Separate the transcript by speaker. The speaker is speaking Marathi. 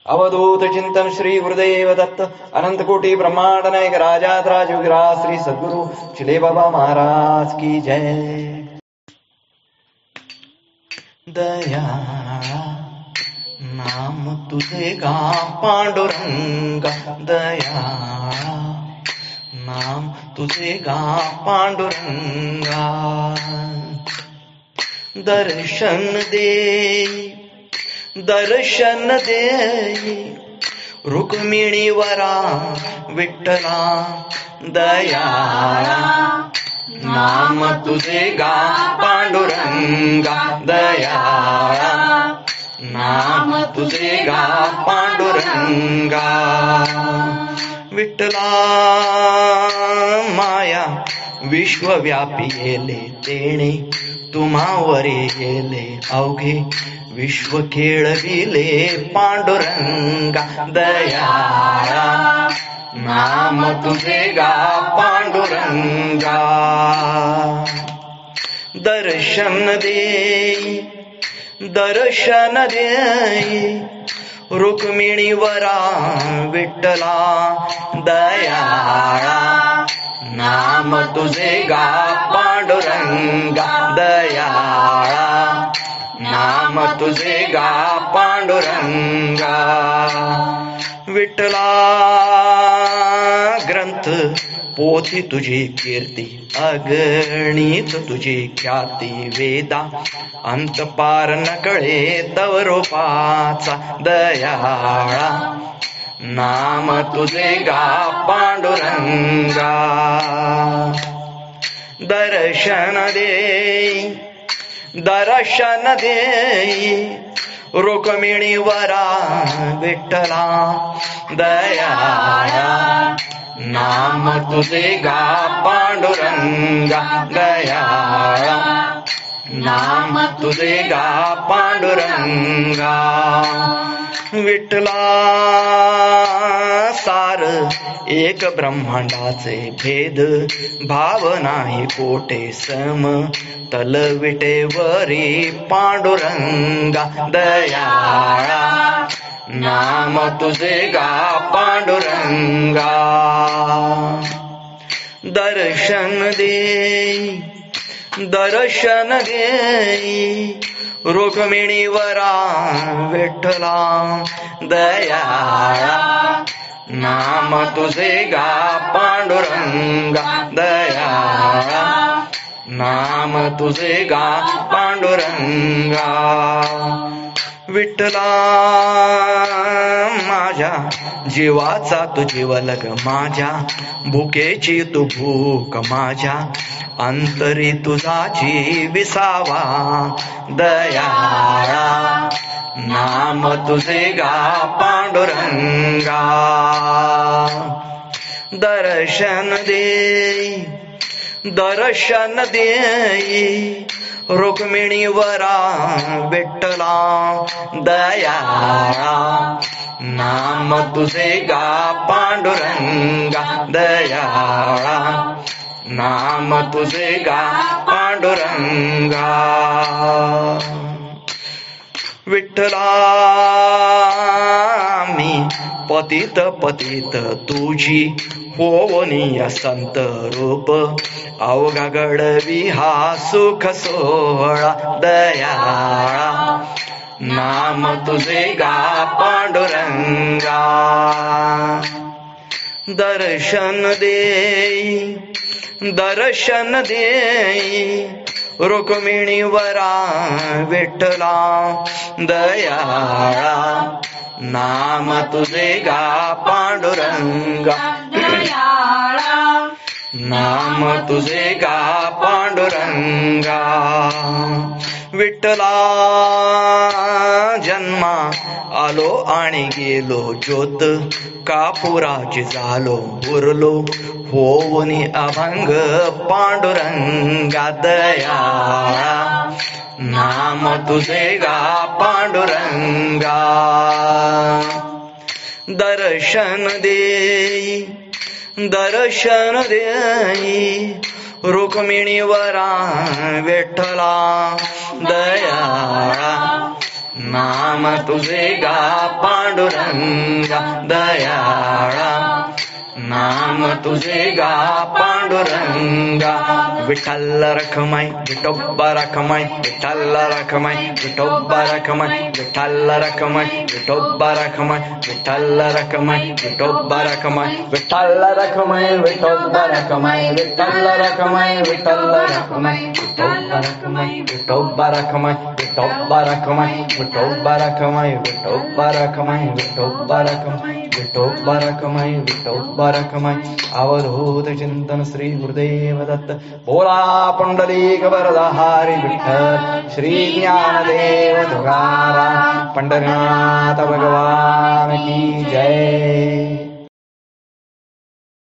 Speaker 1: अवधूत चिंतन श्री गुरुदेव दत्त अनंत कोटी ब्रह्मांड नायक राजाधिराज योगीराज श्री सद्गुरु चिले बाबा महाराज की जय. दया नाम तुझे गा पांडुरंगा, दया नाम तुझे गा पांडुरंगा. दर्शन दे दर्शन दे रुक्मिणीवरा विठ्ठला, दयाळा नाम तुझे गा पांडुरंगा, दयाळा नाम तुझे गा पांडुरंगा. विठ्ठला माया विश्वव्यापी येले तेणे, तुम्हावरी येले अवघे विश्व खेळविले पांडुरंगा, दयाळा नाम तुझे गा पांडुरंगा. दर्शन दे दर्शन दे रुक्मिणीवरा विठ्ठला, दयाळा नाम तुझे गा पांडुरंगा, दयाळा नाम तुझे गा पांडुरंगा. विठ्ठला ग्रंथ पोथी तुझी कीर्ती, अगणित तुझी ख्याती वेदा, अंत पार न कळे तव रूपाचा, दयाळा नाम तुझे गा पांडुरंगा. दर्शन दे दर्शन दे रुक्मिणीवरा विठ्ठला, दयाळा नाम तुझे गा पांडुरंगा, दयाळा नाम तुझे गा पांडुरंगा. विठ्ठला सार एक ब्रह्मांडाचे भेद, भाव नाही कोटे सम तल विटेवरी पांडुरंगा, दयाळा नाम तुझे गा पांडुरंगा. दर्शन दे दर्शन दे रुक्मिणीवरा विठ्ठला, दयाळा नाम तुझे गा पांडुरंगा, दयाळा नाम तुझे गा पांडुरंगा. विठ्ठला माझ्या जीवाचा तू जीवलग, माझ्या भुकेची तू भूक, माझ्या अंतरी तुझाची विसावा, दयाळा नाम तुझे गा पांडुरंगा. दर्शन दे दर्शन दे रुक्मिणीवरा विठ्ठला, दयाळा नाम तुझे गा पांडुरंगा, दयाळा नाम तुझे गा पांडुरंगा. विठ्ठला मी पतित पतित तुझी होवनी संत रूप, अवघा घडवी हा सुख सोहळा, दयाळा नाम तुझे गा पांडुरंगा. दर्शन दे दर्शन दे रुक्मिणीवरा विठ्ठला, दयाळा नाम तुझे गा पांडुरंगा, दयाळा नाम तुझे गा पांडुरंगा. विठ्ठला जन्मा आलो आणि गेलो ज्योत, कापुराची झालो उरलो होवनी अभंग पांडुरंगा, दयाळा नाम तुझे गा पांडुरंगा. दर्शन दे दर्शन दे रुक्मिणीवरा विठ्ठला, दयाळा नाम तुझे गा पांडुरंगा दयाळा, नाम तुझे गा पांडुरंगा. विठ्ठल रखमाई विठोबा रखमाई, विठ्ठल रखमाई विठोबा रखमाई, विठ्ठल रखमाई विठोबा रखमाई, विठ्ठल रखमाई विठोबा रखमाई, विठ्ठल रखमाई विठोबा रखमाई, विठ्ठल रखमाई विठ्ठल रखमाई, विठोबा रखमाई विठोबा रखमाई, विठोबा रखमाई विठोबा रखमाई, विठोबा रखमाई विठोबा रखमाई, विठोबा रखमाई विठोबा रखमाई. अवधूत चिंतन श्री गुरुदेव दत्त. बोला पुंडलिक वरदाहारी विठ्ठल श्री ज्ञानदेव तुकाराम पंढरीनाथ भगवान की जय.